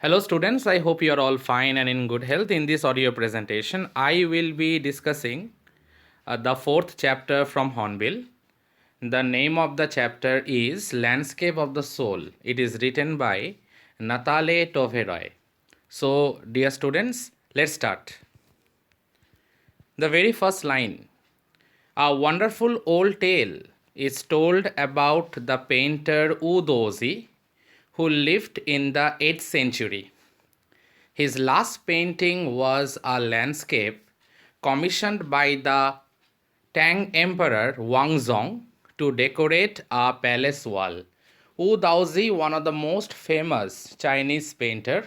Hello students, I hope you are all fine and in good health. In this audio presentation, I will be discussing the fourth chapter from Hornbill. The name of the chapter is Landscape of the Soul. It is written by Natale Toveroy. So, dear students, let's start. The very first line. A wonderful old tale is told about the painter Wu Dozi who lived in the 8th century. His last painting was a landscape commissioned by the Tang Emperor Wangzong to decorate a palace wall. Wu Daozi, one of the most famous Chinese painter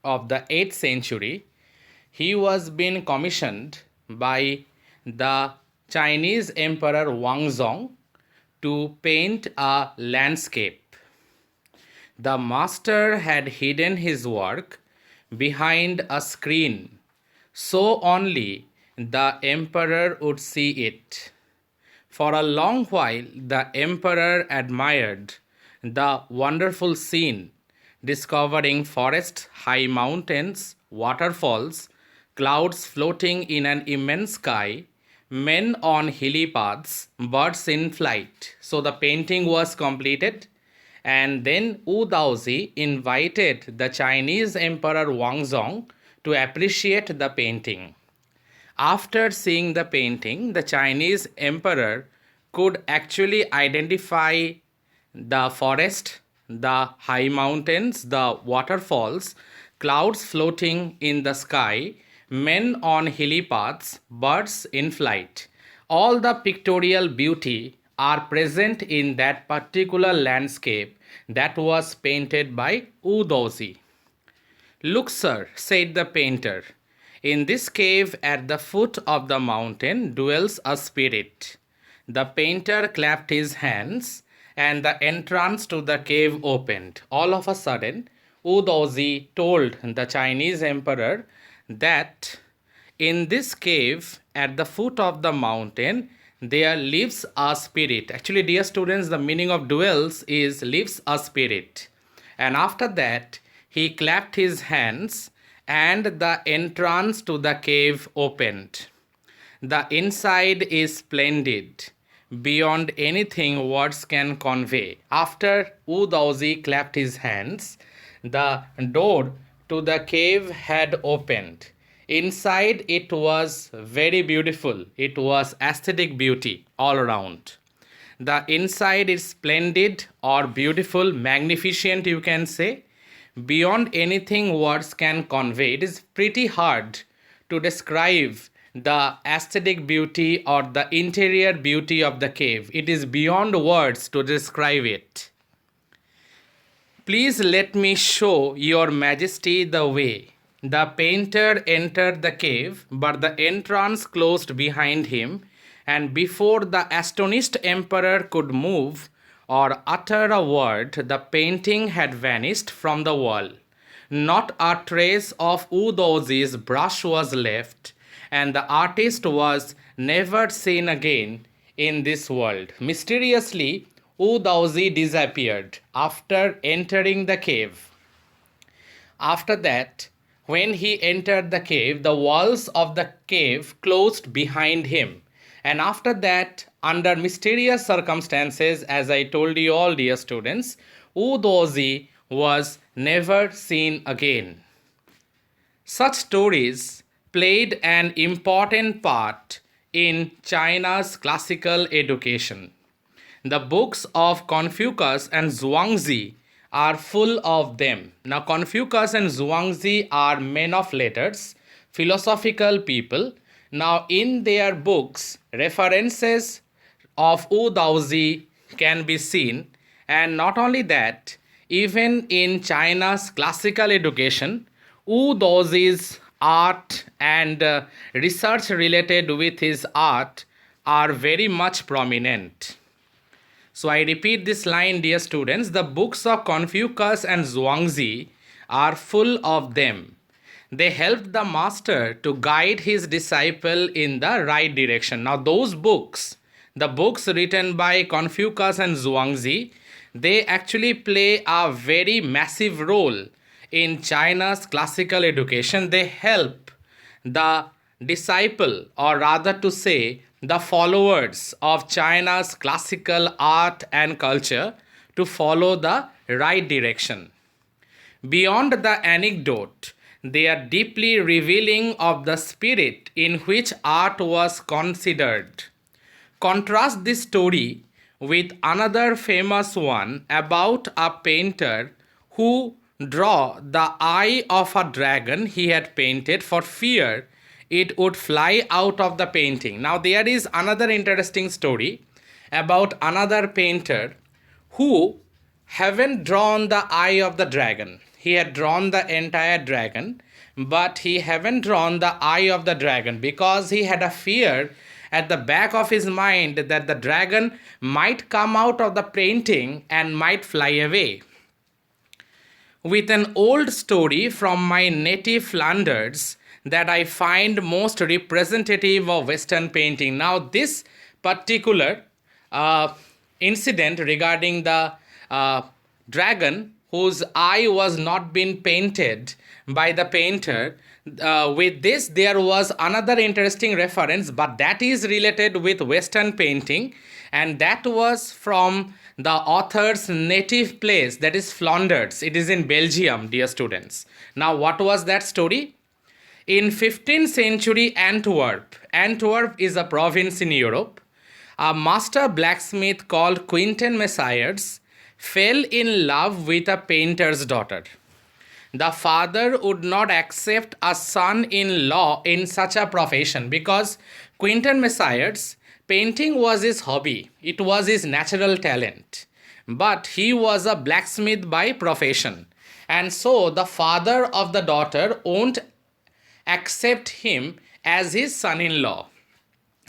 of the 8th century, he was being commissioned by the Chinese Emperor Wangzong to paint a landscape. The master had hidden his work behind a screen so only the emperor would see it. For a long while, the emperor admired the wonderful scene, discovering forests, high mountains, waterfalls, clouds floating in an immense sky, men on hilly paths, birds in flight. So the painting was completed, and then Wu Daozi invited the Chinese Emperor Wangzong to appreciate the painting. After seeing the painting, the Chinese emperor could actually identify the forest, the high mountains, the waterfalls, clouds floating in the sky, men on hilly paths, birds in flight. All the pictorial beauty are present in that particular landscape that was painted by Wu Dozi. Look, sir, said the painter, in this cave at the foot of the mountain dwells a spirit. The painter clapped his hands, and the entrance to the cave opened. All of a sudden, Wu Dozi told the Chinese emperor that in this cave at the foot of the mountain there lives a spirit. Actually, dear students, the meaning of dwells is lives a spirit. And after that, he clapped his hands, and the entrance to the cave opened. The inside is splendid, beyond anything words can convey. After Wu Daozi clapped his hands, the door to the cave had opened. Inside it was very beautiful. It was aesthetic beauty all around. The inside is splendid or beautiful, magnificent, you can say, beyond anything words can convey. It is pretty hard to describe the aesthetic beauty or the interior beauty of the cave. It is beyond words to describe it. Please let me show your majesty the way. The painter entered the cave, but the entrance closed behind him, and before the astonished emperor could move or utter a word, the painting had vanished from the wall. Not a trace of Wu Dozi's brush was left, and the artist was never seen again in this world. Mysteriously, Wu Daozi disappeared after entering the cave. After that, when he entered the cave, the walls of the cave closed behind him. And after that, under mysterious circumstances, as I told you all, dear students, Wu Dozi was never seen again. Such stories played an important part in China's classical education. The books of Confucius and Zhuangzi are full of them. Now, Confucius and Zhuangzi are men of letters, philosophical people. Now, in their books, references of Wu Daozi can be seen, and not only that, even in China's classical education, Wu Daozi's art and research related with his art are very much prominent. So I repeat this line, dear students, the books of Confucius and Zhuangzi are full of them. They helped the master to guide his disciple in the right direction. Now those books, the books written by Confucius and Zhuangzi, they actually play a very massive role in China's classical education. They help the disciple, or rather to say, the followers of China's classical art and culture to follow the right direction. Beyond the anecdote, they are deeply revealing of the spirit in which art was considered. Contrast this story with another famous one about a painter who draw the eye of a dragon he had painted for fear it would fly out of the painting. Now there is another interesting story about another painter who haven't drawn the eye of the dragon. He had drawn the entire dragon, but he haven't drawn the eye of the dragon because he had a fear at the back of his mind that the dragon might come out of the painting and might fly away. With an old story from my native Flanders that I find most representative of Western painting. Now, this particular incident regarding the dragon whose eye was not been painted by the painter, with this there was another interesting reference, but that is related with Western painting, and that was from the author's native place, that is Flanders. It is in Belgium, dear students. Now what was that story? In 15th century Antwerp is a province in Europe, a master blacksmith called Quentin Messiers fell in love with a painter's daughter. The father would not accept a son-in-law in such a profession because Quentin Messiers, painting was his hobby, it was his natural talent. But he was a blacksmith by profession, and so the father of the daughter won't accept him as his son-in-law.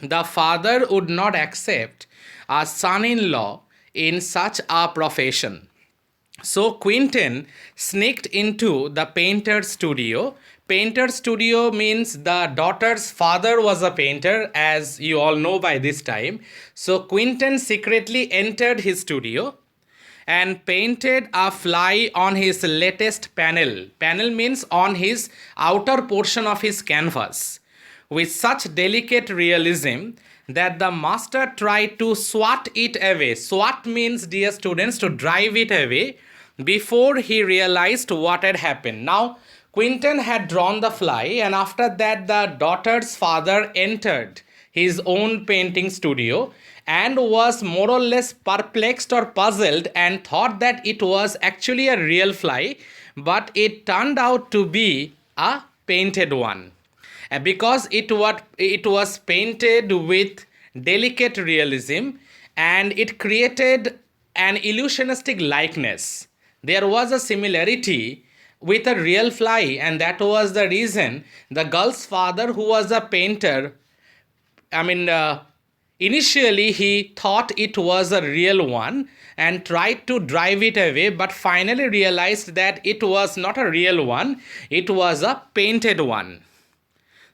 The father would not accept a son-in-law in such a profession. So Quentin sneaked into the painter's studio. Painter's studio means the daughter's father was a painter, as you all know by this time. So Quentin secretly entered his studio and painted a fly on his latest panel. Panel means on his outer portion of his canvas, with such delicate realism that the master tried to swat it away. Swat means, dear students, to drive it away, before he realized what had happened. Now, Quentin had drawn the fly, and after that the daughter's father entered his own painting studio and was more or less perplexed or puzzled and thought that it was actually a real fly, but it turned out to be a painted one. Because it was painted with delicate realism and it created an illusionistic likeness. There was a similarity with a real fly, and that was the reason the girl's father, who was a painter, initially he thought it was a real one and tried to drive it away, but finally realized that it was not a real one, it was a painted one.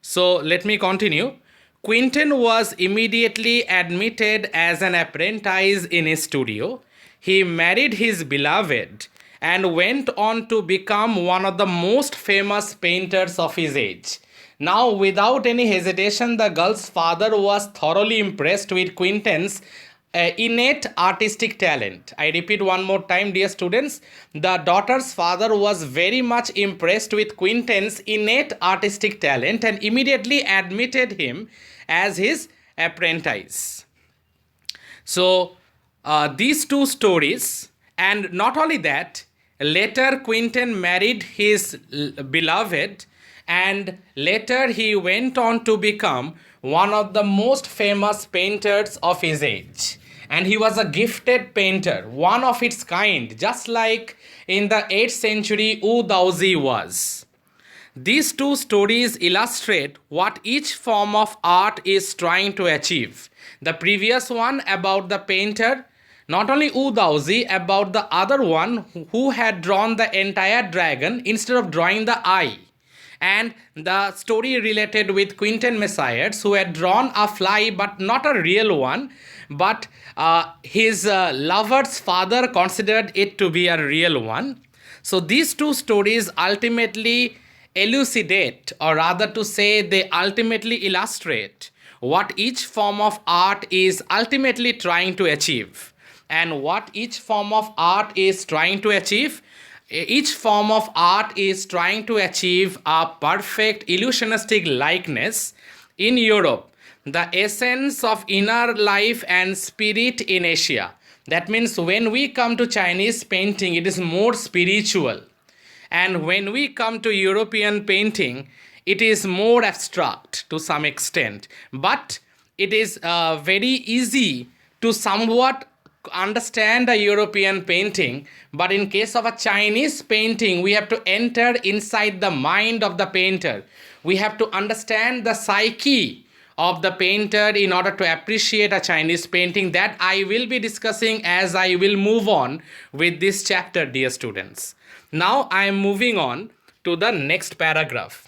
So let me continue. Quentin was immediately admitted as an apprentice in his studio. He married his beloved and went on to become one of the most famous painters of his age. Now, without any hesitation, the girl's father was thoroughly impressed with Quentin's innate artistic talent. I repeat one more time, dear students. The daughter's father was very much impressed with Quentin's innate artistic talent and immediately admitted him as his apprentice. So, these two stories, and not only that, later Quentin married his beloved, and later he went on to become one of the most famous painters of his age. And he was a gifted painter, one of its kind, just like in the 8th century Wu Daozi was. These two stories illustrate what each form of art is trying to achieve. The previous one about the painter, not only Wu Daozi, about the other one who had drawn the entire dragon instead of drawing the eye. And the story related with Quentin Messiers, who had drawn a fly but not a real one, but his lover's father considered it to be a real one. So these two stories ultimately elucidate, or rather to say, they ultimately illustrate what each form of art is ultimately trying to achieve. And what each form of art is trying to achieve? Each form of art is trying to achieve a perfect illusionistic likeness in Europe, the essence of inner life and spirit in Asia. That means when we come to Chinese painting, it is more spiritual. And when we come to European painting, it is more abstract to some extent. But it is very easy to somewhat understand a European painting. But in case of a Chinese painting, we have to enter inside the mind of the painter. We have to understand the psyche of the painter in order to appreciate a Chinese painting. That I will be discussing as I will move on with this chapter, dear students. Now I am moving on to the next paragraph.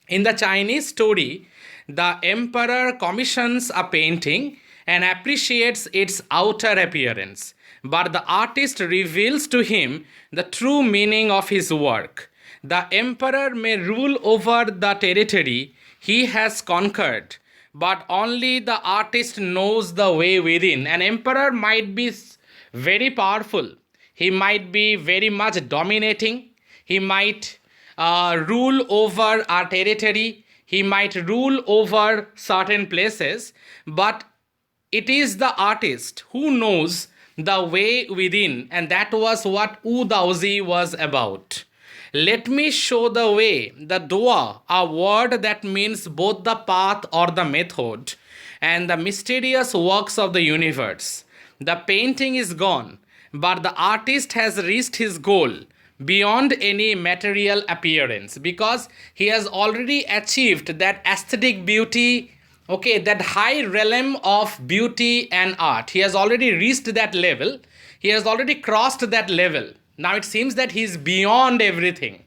In the Chinese story, the emperor commissions a painting and appreciates its outer appearance, but the artist reveals to him the true meaning of his work. The emperor may rule over the territory he has conquered, but only the artist knows the way within. An emperor might be very powerful, he might be very much dominating, he might rule over our territory, he might rule over certain places, but it is the artist who knows the way within, and that was what Wu Daozi was about. Let me show the way, the Dua, a word that means both the path or the method, and the mysterious works of the universe. The painting is gone, but the artist has reached his goal beyond any material appearance, because he has already achieved that aesthetic beauty, okay, that high realm of beauty and art. He has already reached that level, he has already crossed that level. Now it seems that he is beyond everything,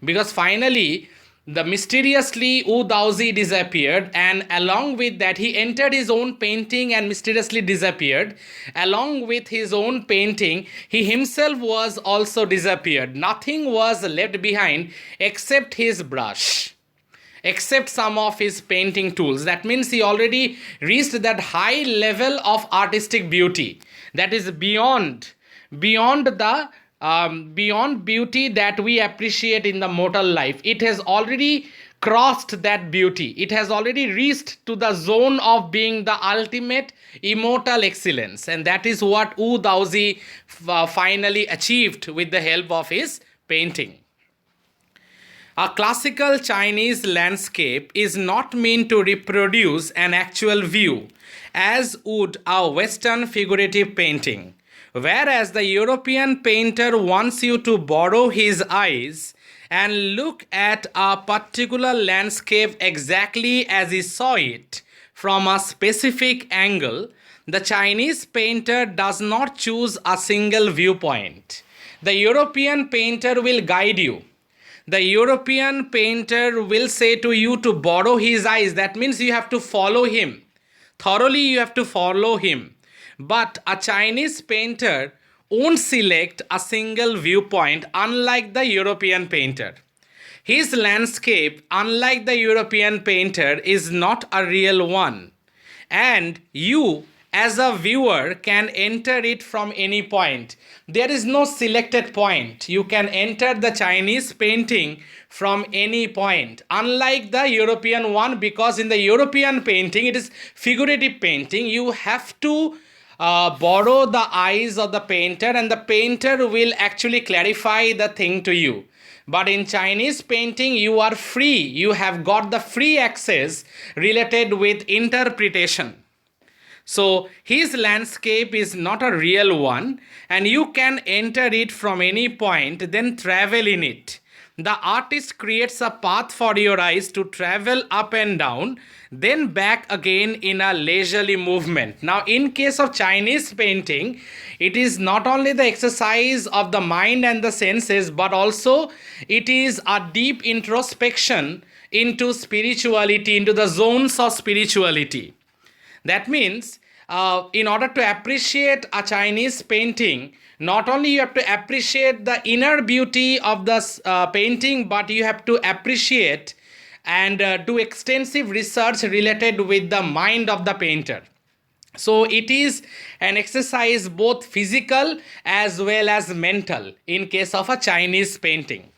because finally the mysteriously Wu Daozi disappeared, and along with that he entered his own painting and mysteriously disappeared. Along with his own painting, he himself was also disappeared. Nothing was left behind except his brush, except some of his painting tools. That means he already reached that high level of artistic beauty that is beyond the beyond beauty that we appreciate in the mortal life. It has already crossed that beauty. It has already reached to the zone of being the ultimate immortal excellence. And that is what Wu Daozi finally achieved with the help of his painting. A classical Chinese landscape is not meant to reproduce an actual view, as would a Western figurative painting. Whereas the European painter wants you to borrow his eyes and look at a particular landscape exactly as he saw it from a specific angle, the Chinese painter does not choose a single viewpoint. The European painter will guide you. The European painter will say to you to borrow his eyes. That means you have to follow him. Thoroughly you have to follow him. But a Chinese painter won't select a single viewpoint, unlike the European painter. His landscape, unlike the European painter, is not a real one. And you, as a viewer, can enter it from any point. There is no selected point. You can enter the Chinese painting from any point, unlike the European one, because in the European painting, it is figurative painting. You have to borrow the eyes of the painter, and the painter will actually clarify the thing to you. But in Chinese painting, you are free. You have got the free access related with interpretation. So his landscape is not a real one, and you can enter it from any point, then travel in it. The artist creates a path for your eyes to travel up and down, then back again in a leisurely movement. Now, in case of Chinese painting, it is not only the exercise of the mind and the senses, but also it is a deep introspection into spirituality, into the zones of spirituality. That means in order to appreciate a Chinese painting, not only you have to appreciate the inner beauty of the painting, but you have to appreciate and do extensive research related with the mind of the painter. So it is an exercise both physical as well as mental in case of a Chinese painting.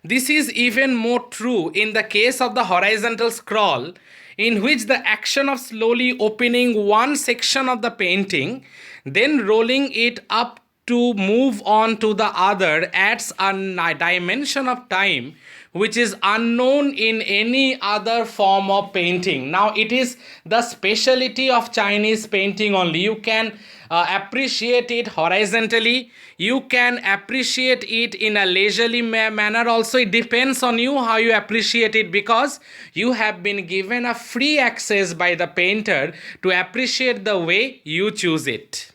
This is even more true in the case of the horizontal scroll, in which the action of slowly opening one section of the painting, then rolling it up to move on to the other, adds a dimension of time which is unknown in any other form of painting. Now, it is the specialty of Chinese painting only. You can appreciate it horizontally, you can appreciate it in a leisurely manner also. It depends on you how you appreciate it, because you have been given a free access by the painter to appreciate the way you choose it.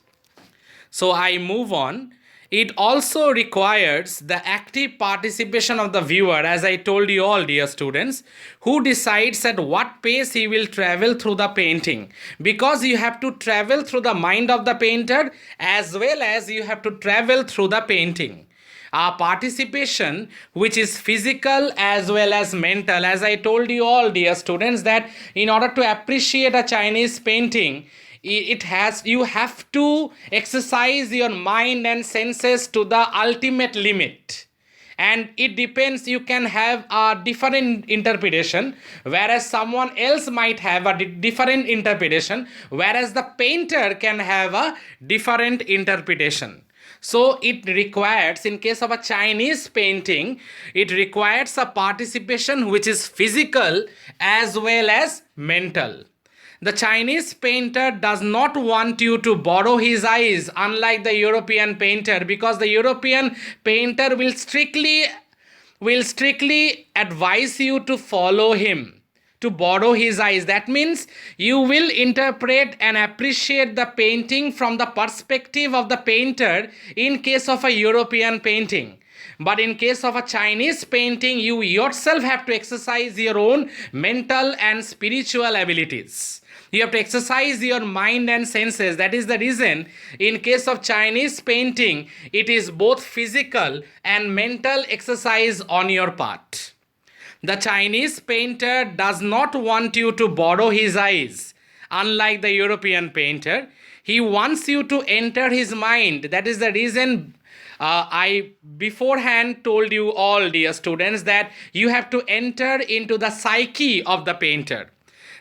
So I move on. It also requires the active participation of the viewer, as I told you all, dear students, who decides at what pace he will travel through the painting. Because you have to travel through the mind of the painter as well as you have to travel through the painting. Our participation, which is physical as well as mental, as I told you all, dear students, that in order to appreciate a Chinese painting, you have to exercise your mind and senses to the ultimate limit, and it depends. You can have a different interpretation, whereas someone else might have a different interpretation, whereas the painter can have a different interpretation. So it requires, in case of a Chinese painting, it requires a participation which is physical as well as mental. The Chinese painter does not want you to borrow his eyes, unlike the European painter, because the European painter will strictly advise you to follow him, to borrow his eyes. That means you will interpret and appreciate the painting from the perspective of the painter in case of a European painting. But in case of a Chinese painting, you yourself have to exercise your own mental and spiritual abilities. You have to exercise your mind and senses. That is the reason in case of Chinese painting, it is both physical and mental exercise on your part. The Chinese painter does not want you to borrow his eyes, unlike the European painter. He wants you to enter his mind. That is the reason I beforehand told you all, dear students, that you have to enter into the psyche of the painter.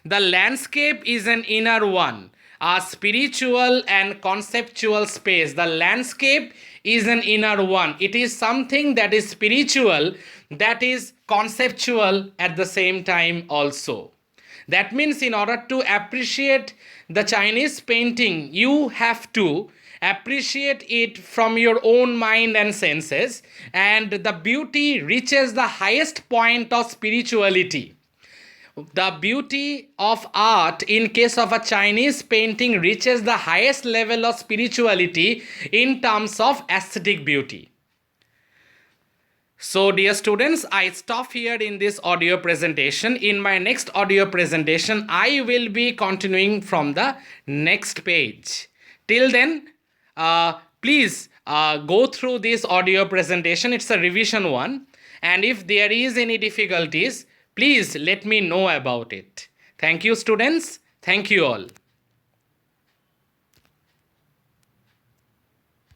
The landscape is an inner one, a spiritual and conceptual space. The landscape is an inner one. It is something that is spiritual, that is conceptual at the same time also. That means in order to appreciate the Chinese painting, you have to appreciate it from your own mind and senses, and the beauty reaches the highest point of spirituality. The beauty of art in case of a Chinese painting reaches the highest level of spirituality in terms of aesthetic beauty. So dear students, I stop here in this audio presentation. In my next audio presentation, I will be continuing from the next page. Till then, please go through this audio presentation. It's a revision one. And if there is any difficulties, please let me know about it. Thank you, students. Thank you all.